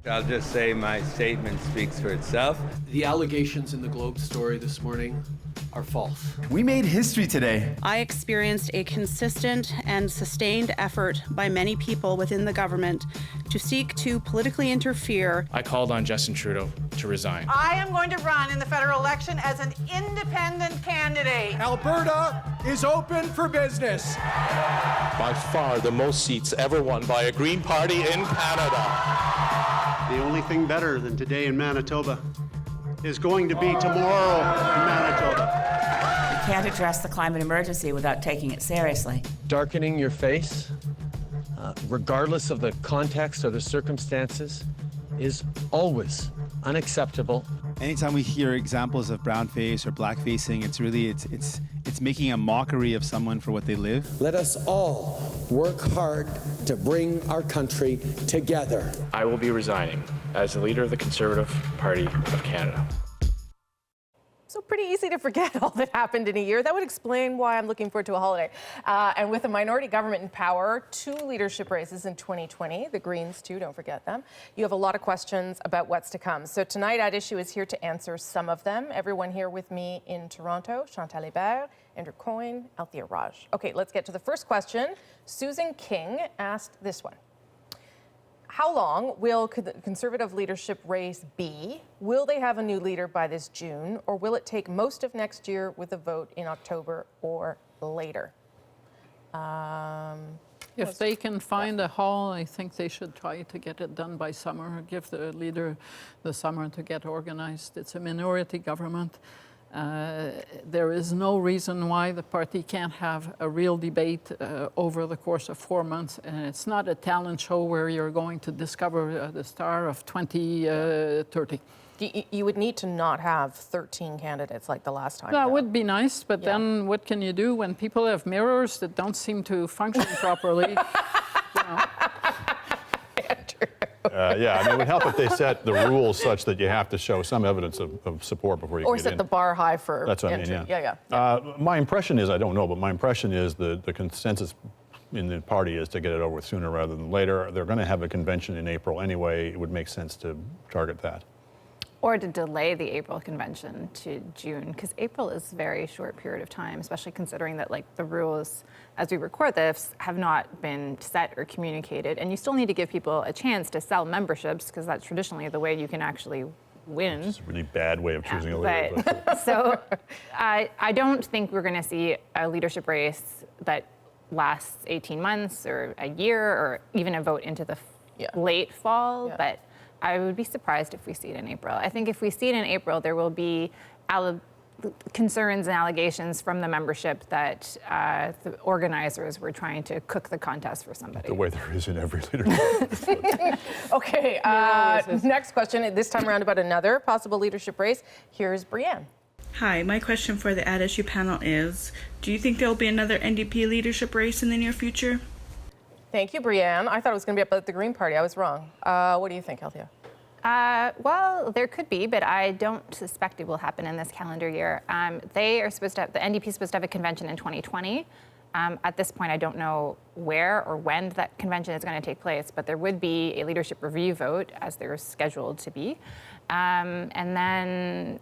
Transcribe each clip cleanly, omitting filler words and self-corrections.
I'll just say my statement speaks for itself. The allegations in the Globe story this morning are false. We made history today. I experienced a consistent and sustained effort by many people within the government to seek to politically interfere. I called on Justin Trudeau to resign. I am going to run in the federal election as an independent candidate. Alberta is open for business. By far the most seats ever won by a Green Party in Canada. The only thing better than today in Manitoba is going to be tomorrow in Manitoba. You can't address the climate emergency without taking it seriously. Darkening your face, regardless of the context or the circumstances, is always unacceptable. Anytime we hear examples of brown face or black facing, it's really it's making a mockery of someone for what they live. Let us all work hard to bring our country together. I will be resigning as the leader of the Conservative Party of Canada. So pretty easy to forget all that happened in a year. That would explain why I'm looking forward to a holiday. And with a minority government in power, 2 leadership races in 2020, the Greens too, don't forget them, you have a lot of questions about what's to come. So tonight, At Issue is here to answer some of them. Everyone here with me in Toronto, Chantal Hébert, Andrew Coyne, Althea Raj. Okay, let's get to the first question. Susan King asked this one. How long will the Conservative leadership race be? Will they have a new leader by this June, or will it take most of next year with a vote in October or later? If they can find a hall, I think they should try to get it done by summer, give the leader the summer to get organized. It's a minority government. There is no reason why the party can't have a real debate over the course of 4 months. And it's not a talent show where you're going to discover the star of 2030. You would need to not have 13 candidates like the last time. That would be nice, but then what can you do when people have mirrors that don't seem to function properly? Yeah, I mean, it would help if they set the rules such that you have to show some evidence of support before you can get in. Or set the bar high for That's what entry. I mean, yeah. My impression is, I don't know, but my impression is the consensus in the party is to get it over with sooner rather than later. They're going to have a convention in April anyway. It would make sense to target that. Or to delay the April convention to June, because April is a very short period of time, especially considering that the rules, as we record this, have not been set or communicated. And you still need to give people a chance to sell memberships, because that's traditionally the way you can actually win. It's a really bad way of choosing a leader. So I don't think we're going to see a leadership race that lasts 18 months or a year or even a vote into the late fall. But I would be surprised if we see it in April. I think if we see it in April, there will be concerns and allegations from the membership that the organizers were trying to cook the contest for somebody. The way there is in every leadership. Okay, next question, this time around about another possible leadership race. Here's Brianne. Hi, my question for the At Issue panel is, do you think there will be another NDP leadership race in the near future? Thank you, Brianne. I thought it was going to be up at the Green Party. I was wrong. What do you think, Althea? Well, there could be, but I don't suspect it will happen in this calendar year. They are supposed to have, the NDP is supposed to have a convention in 2020. At this point, I don't know where or when that convention is going to take place, but there would be a leadership review vote, as they're scheduled to be. And then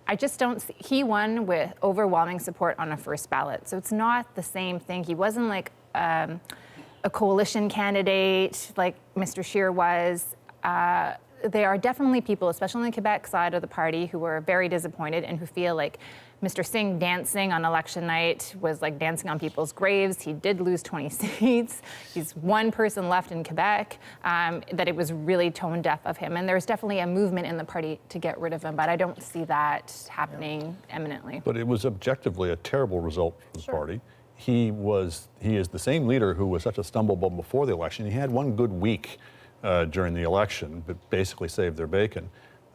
I just don't see, he won with overwhelming support on a first ballot. So it's not the same thing. He wasn't like a coalition candidate like Mr. Scheer was. There are definitely people, especially on the Quebec side of the party, who were very disappointed and who feel like Mr. Singh dancing on election night was like dancing on people's graves. He did lose 20 seats. He's one person left in Quebec, that it was really tone deaf of him. And there's definitely a movement in the party to get rid of him, but I don't see that happening imminently. But it was objectively a terrible result for the party. He is the same leader who was such a stumblebum before the election. He had one good week during the election, but basically saved their bacon.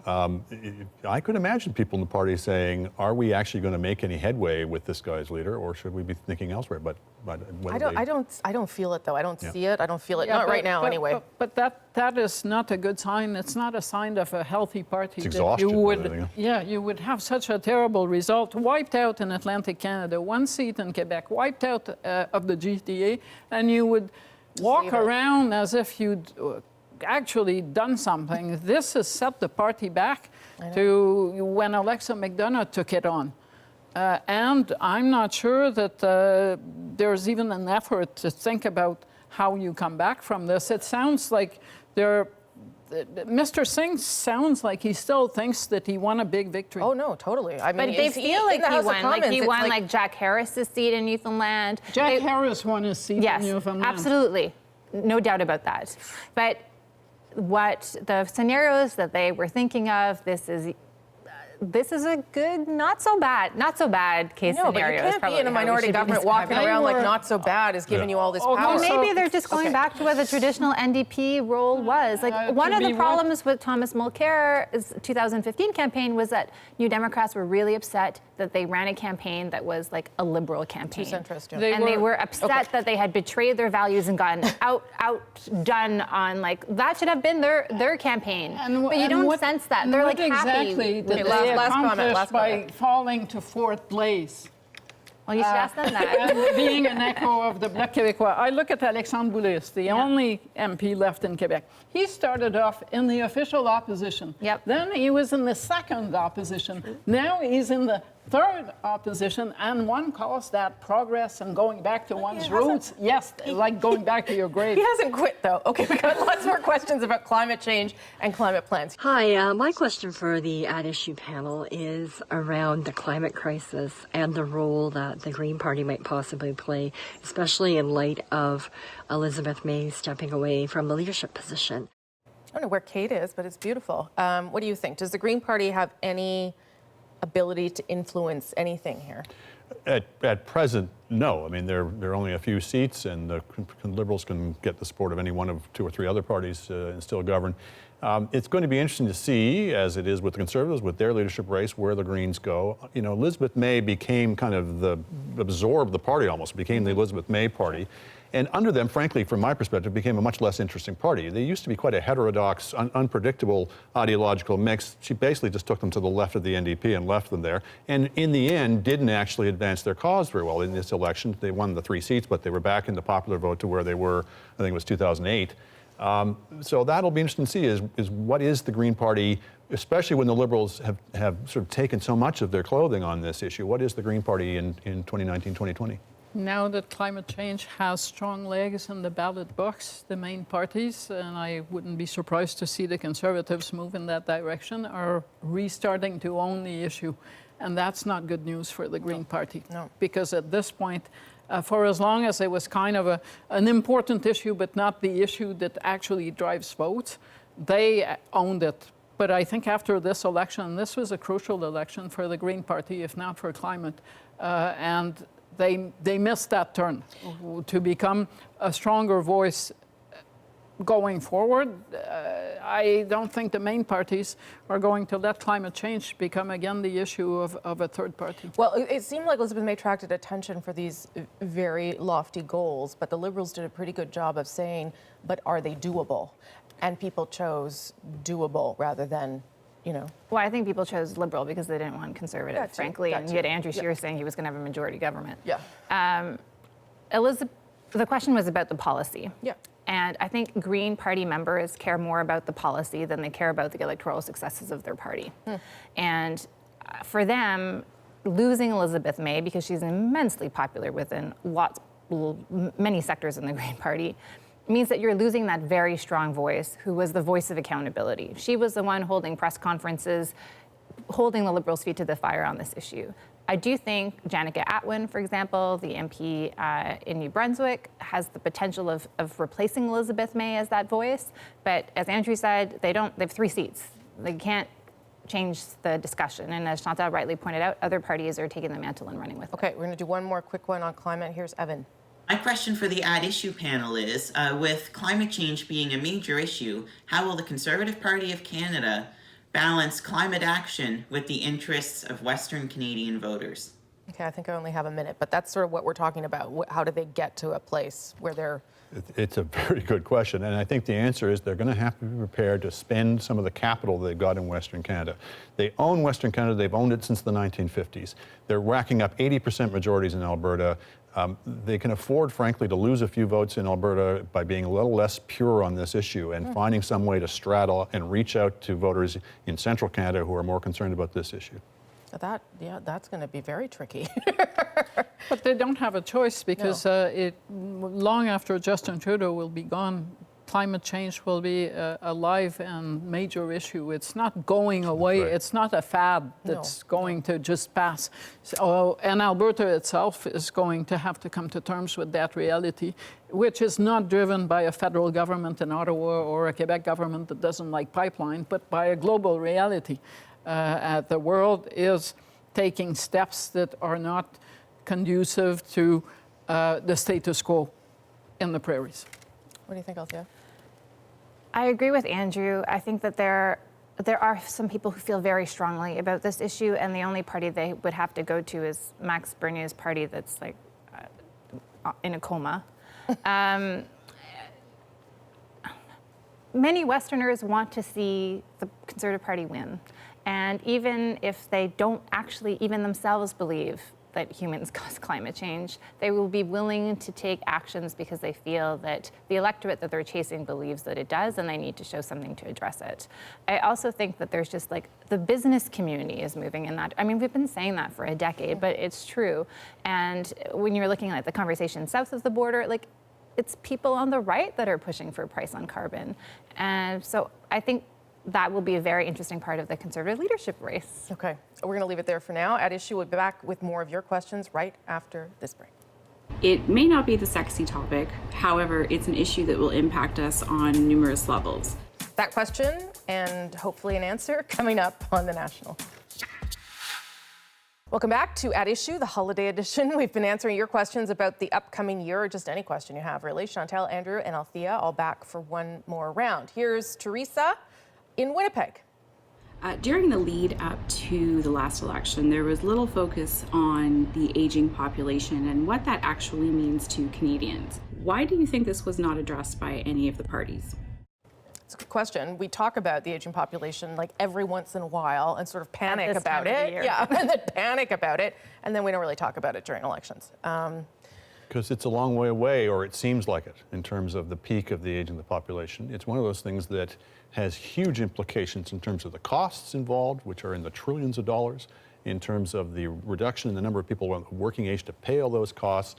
I could imagine people in the party saying, are we actually going to make any headway with this guy's leader, or should we be thinking elsewhere? But I don't feel it, though. I don't see it. I don't feel it. Not right now, anyway. But that is not a good sign. It's not a sign of a healthy party. It's exhaustion. You would have such a terrible result, wiped out in Atlantic Canada, one seat in Quebec, wiped out of the GTA, and you would walk around as if you'd actually done something. This has set the party back to when Alexa McDonough took it on. And I'm not sure that there's even an effort to think about how you come back from this. It sounds like Mr. Singh sounds like he still thinks that he won a big victory. Oh, no, totally. I mean, but they feel like he won. Like he won like Jack Harris's seat in Newfoundland. Jack Harris won his seat in Newfoundland. Absolutely. No doubt about that. But what the scenarios that they were thinking of, this is a good, not so bad case scenario. No, but you can't be in a minority government walking around like not so bad is giving you all this power. Well, maybe they're just going back to what the traditional NDP role was. Like one of the problems with Thomas Mulcair's 2015 campaign was that New Democrats were really upset that they ran a campaign that was like a liberal campaign. Too centrist, yeah. They were upset that they had betrayed their values and gotten outdone on like that should have been their campaign. But you don't sense that. They're like happy. Last comment. By falling to fourth place. Well, you should ask them that. And being an echo of the Bloc Québécois. I look at Alexandre Boulris, the only MP left in Quebec. He started off in the official opposition. Yep. Then he was in the second opposition. Now he's in the third opposition, and one calls that progress and going back to one's roots. Yes, like going back to your grave. He hasn't quit, though. Okay, we got lots more questions about climate change and climate plans. Hi, my question for the At Issue panel is around the climate crisis and the role that the Green Party might possibly play, especially in light of Elizabeth May stepping away from the leadership position. I don't know where Kate is, but it's beautiful. What do you think? Does the Green Party have any ability to influence anything here? At present, no. I mean, there are only a few seats, and the Liberals can get the support of any one of two or three other parties and still govern. It's going to be interesting to see, as it is with the Conservatives, with their leadership race, where the Greens go. You know, Elizabeth May became kind of absorbed the party almost, became the Elizabeth May party. And under them, frankly, from my perspective, became a much less interesting party. They used to be quite a heterodox, unpredictable ideological mix. She basically just took them to the left of the NDP and left them there. And in the end, didn't actually advance their cause very well in this election. They won the 3 seats, but they were back in the popular vote to where they were, I think it was 2008. So that'll be interesting to see is what is the Green Party, especially when the Liberals have sort of taken so much of their clothing on this issue. What is the Green Party in 2019, 2020? Now that climate change has strong legs in the ballot box, the main parties, and I wouldn't be surprised to see the Conservatives move in that direction, are restarting to own the issue. And that's not good news for the Green Party. No. Because at this point, for as long as it was kind of an important issue, but not the issue that actually drives votes, they owned it. But I think after this election, this was a crucial election for the Green Party, if not for climate, and they missed that turn to become a stronger voice going forward. I don't think the main parties are going to let climate change become again the issue of a third party. Well, it seemed like Elizabeth May attracted attention for these very lofty goals, but the Liberals did a pretty good job of saying, but are they doable? And people chose doable rather than, you know. Well, I think people chose Liberal because they didn't want Conservative, frankly. And you had Andrew Scheer saying he was going to have a majority government. Yeah. Elizabeth, the question was about the policy. Yeah. And I think Green Party members care more about the policy than they care about the electoral successes of their party. And for them, losing Elizabeth May, because she's immensely popular within many sectors in the Green Party, means that you're losing that very strong voice who was the voice of accountability. She was the one holding press conferences, holding the Liberals' feet to the fire on this issue. I do think Janica Atwin, for example, the MP in New Brunswick, has the potential of replacing Elizabeth May as that voice. But as Andrew said, they have 3 seats. They can't change the discussion. And as Chantal rightly pointed out, other parties are taking the mantle and running with it. Okay, we're going to do one more quick one on climate. Here's Evan. My question for the At Issue panel is, with climate change being a major issue, how will the Conservative Party of Canada balance climate action with the interests of Western Canadian voters? Okay, I think I only have a minute, but that's sort of what we're talking about. How do they get to a place where they're... It's a very good question, and I think the answer is they're going to have to be prepared to spend some of the capital they've got in Western Canada. They own Western Canada. They've owned it since the 1950s. They're racking up 80% majorities in Alberta. They can afford, frankly, to lose a few votes in Alberta by being a little less pure on this issue and finding some way to straddle and reach out to voters in central Canada who are more concerned about this issue. That's going to be very tricky. But they don't have a choice because long after Justin Trudeau will be gone, climate change will be a live and major issue. It's not going away. Right. It's not a fad that's going to just pass. So, and Alberta itself is going to have to come to terms with that reality, which is not driven by a federal government in Ottawa or a Quebec government that doesn't like pipeline, but by a global reality. The world is taking steps that are not conducive to the status quo in the prairies. What do you think, Althea? I agree with Andrew. I think that there are some people who feel very strongly about this issue, and the only party they would have to go to is Max Bernier's party that's like in a coma. Many Westerners want to see the Conservative Party win. And even if they don't actually even themselves believe that humans cause climate change, they will be willing to take actions because they feel that the electorate that they're chasing believes that it does, and they need to show something to address it. I also think that there's just like the business community is moving in that. I mean, we've been saying that for a decade, but it's true. And when you're looking at the conversation south of the border, like it's people on the right that are pushing for a price on carbon. And so I think that will be a very interesting part of the Conservative leadership race. Okay, we're going to leave it there for now. At Issue, we'll be back with more of your questions right after this break. It may not be the sexy topic, however, it's an issue that will impact us on numerous levels. That question and hopefully an answer coming up on The National. Welcome back to At Issue, the holiday edition. We've been answering your questions about the upcoming year, or just any question you have, really. Chantal, Andrew, and Althea all back for one more round. Here's Teresa in Winnipeg. During the lead up to the last election, there was little focus on the aging population and what that actually means to Canadians. Why do you think this was not addressed by any of the parties? It's a good question. We talk about the aging population like every once in a while and sort of panic about it. Yeah, and then panic about it, and then we don't really talk about it during elections. Because it's a long way away, or it seems like it, in terms of the peak of the aging of the population. It's one of those things that has huge implications in terms of the costs involved, which are in the trillions of dollars, in terms of the reduction in the number of people working age to pay all those costs.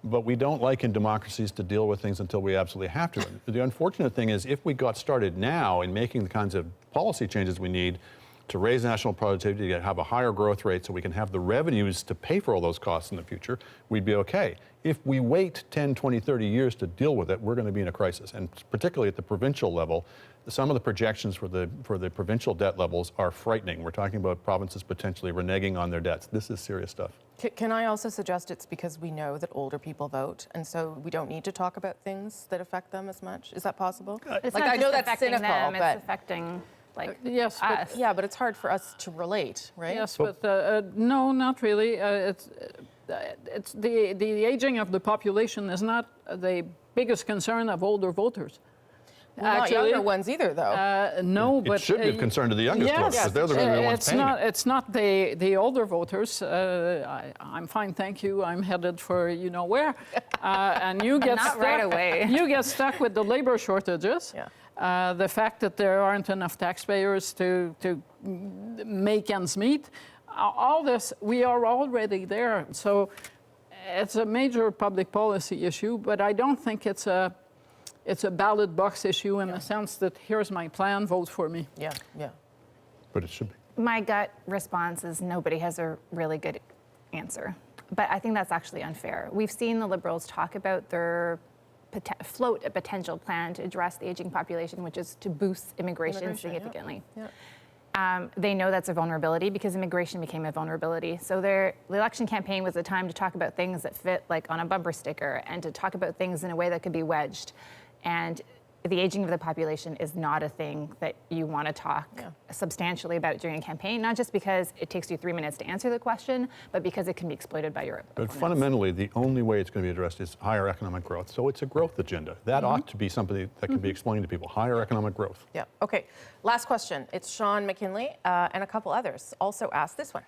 But we don't like in democracies to deal with things until we absolutely have to. The unfortunate thing is if we got started now in making the kinds of policy changes we need to raise national productivity, to have a higher growth rate so we can have the revenues to pay for all those costs in the future, we'd be okay. If we wait 10, 20, 30 years to deal with it, we're going to be in a crisis. And particularly at the provincial level, some of the projections for the provincial debt levels are frightening. We're talking about provinces potentially reneging on their debts. This is serious stuff. Can I also suggest it's because we know that older people vote, and so we don't need to talk about things that affect them as much? Is that possible? It's like, not I know that's cynical, them, but it's affecting yes, us. Yeah, but it's hard for us to relate, right? Yes, but no, not really. It's the aging of the population is not the biggest concern of older voters. Well, not younger ones either, though. No, but it should be of concern to the youngest ones, because they're the ones paying it. It's not the older voters. I'm fine, thank you. I'm headed for you know where, and you get not stuck, right away. You get stuck with the labor shortages. Yeah. The fact that there aren't enough taxpayers to make ends meet. All this, we are already there. So it's a major public policy issue, but I don't think it's a ballot box issue in the sense that here's my plan, vote for me. Yeah, yeah. But it should be. My gut response is nobody has a really good answer. But I think that's actually unfair. We've seen the Liberals talk about their float a potential plan to address the aging population, which is to boost immigration significantly. Yeah. They know that's a vulnerability because immigration became a vulnerability. So the election campaign was a time to talk about things that fit like on a bumper sticker and to talk about things in a way that could be wedged. And the aging of the population is not a thing that you want to talk substantially about during a campaign, not just because it takes you 3 minutes to answer the question, but because it can be exploited by your opponents. But fundamentally, the only way it's going to be addressed is higher economic growth. So it's a growth agenda. That ought to be something that can be explained to people, higher economic growth. Yeah, okay. Last question. It's Sean McKinley and a couple others also asked this one.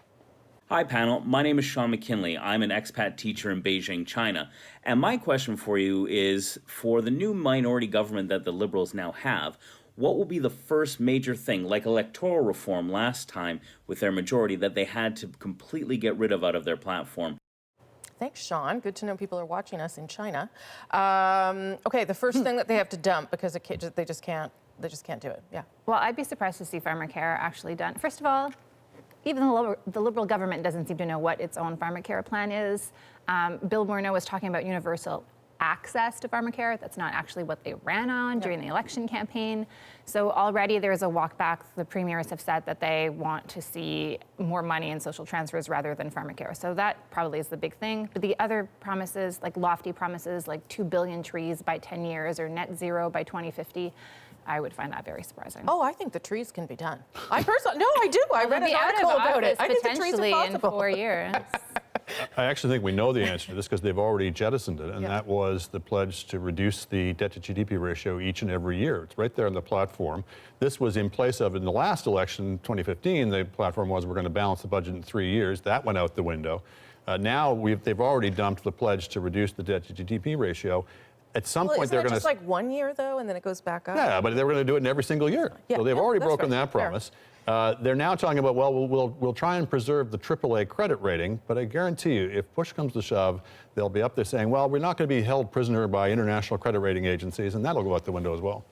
Hi panel, my name is Sean McKinley. I'm an expat teacher in Beijing, China. And my question for you is, for the new minority government that the Liberals now have, what will be the first major thing, like electoral reform last time with their majority, that they had to completely get rid of out of their platform? Thanks, Sean. Good to know people are watching us in China. Okay, the first thing that they have to dump because they just can't do it. Yeah. Well, I'd be surprised to see farmer care actually done. First of all, even the Liberal government doesn't seem to know what its own pharmacare plan is. Bill Morneau was talking about universal access to pharmacare. That's not actually what they ran on during the election campaign. So already there's a walk back. The premiers have said that they want to see more money in social transfers rather than pharmacare. So that probably is the big thing. But the other promises, like lofty promises, like 2 billion trees by 10 years or net zero by 2050, I would find that very surprising. Oh, I think the trees can be done. I do. I read an article about it. I think the trees are possible. In 4 years. I actually think we know the answer to this because they've already jettisoned it, and that was the pledge to reduce the debt-to-GDP ratio each and every year. It's right there on the platform. This was in place of, in the last election, 2015, the platform was we're going to balance the budget in 3 years. That went out the window. Now they've already dumped the pledge to reduce the debt-to-GDP ratio. At some point, they're going to. Just like 1 year though, and then it goes back up. Yeah, but they were going to do it in every single year. Yeah, so they've already broken right. that promise. They're now talking about, well, we'll try and preserve the AAA credit rating, but I guarantee you, if push comes to shove, they'll be up there saying, well, we're not going to be held prisoner by international credit rating agencies, and that'll go out the window as well.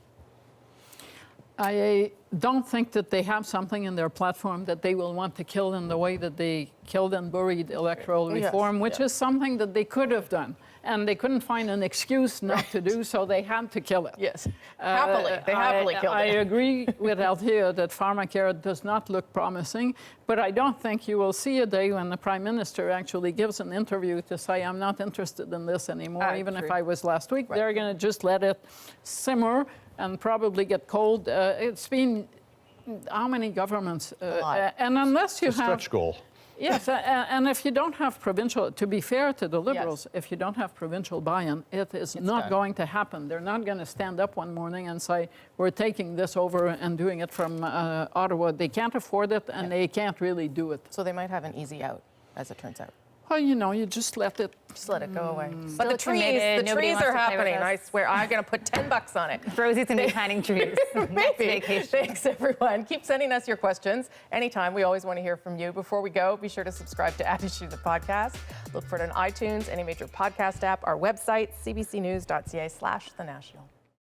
I don't think that they have something in their platform that they will want to kill in the way that they killed and buried electoral reform, which is something that they could have done. And they couldn't find an excuse not to do, so they had to kill it. Yes, happily. They happily killed it. I agree with Althea that pharmacare does not look promising, but I don't think you will see a day when the Prime Minister actually gives an interview to say, I'm not interested in this anymore, even if I was last week. Right. They're going to just let it simmer and probably get cold. It's been how many governments? And unless you have... stretch goal. Yes, and if you don't have provincial, to be fair to the Liberals, if you don't have provincial buy-in, it's not going to happen. They're not going to stand up one morning and say, we're taking this over and doing it from Ottawa. They can't afford it, and they can't really do it. So they might have an easy out, as it turns out. Well, you know, you just let it... Just let it go away. But the trees are happening, I swear. I'm going to put $10 on it. Rosie's going to be planting trees. Maybe. Thanks, everyone. Keep sending us your questions anytime. We always want to hear from you. Before we go, be sure to subscribe to At Issue, the podcast. Look for it on iTunes, any major podcast app, our website, cbcnews.ca/thenational.